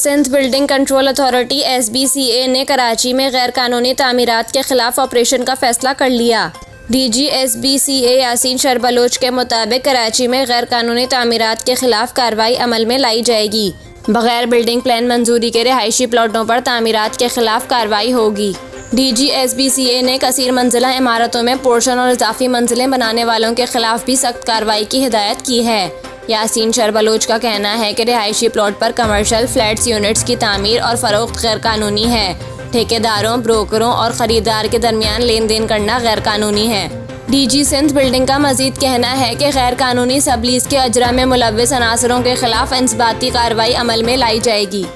Sindh building control authority SBCA ने कराची में गैर कानूनी तामीरात के खिलाफ ऑपरेशन का फैसला कर लिया। DG SBCA यासीन शरबलोच के मुताबिक कराची में गैर कानूनी तामीरात के खिलाफ कार्रवाई अमल में लाई जाएगी। बगैर बिल्डिंग प्लान मंजूरी के रिहायशी प्लॉटों पर तामीरात के खिलाफ कार्रवाई होगी। DG SBCA ने कसीर मंजिला इमारतों में पोर्शन और इजाफी मंजिलें बनाने वालों के खिलाफ भी सख्त कार्रवाई की हिदायत की है। यासीन शरबलोच का कहना है कि रिहायशी प्लॉट पर कमर्शियल फ्लैट्स यूनिट्स की तामीर और फरोख्त गैर कानूनी है। ठेकेदारों, ब्रोकरों और ख़रीदार के दरमियान लेन देन करना गैर कानूनी है। DG सिंध बिल्डिंग का मजीद कहना है कि गैर कानूनी सबलीज के अजरा में मुलव्विस अनासरों के खिलाफ इंसबाती कार्रवाई अमल में लाई जाएगी।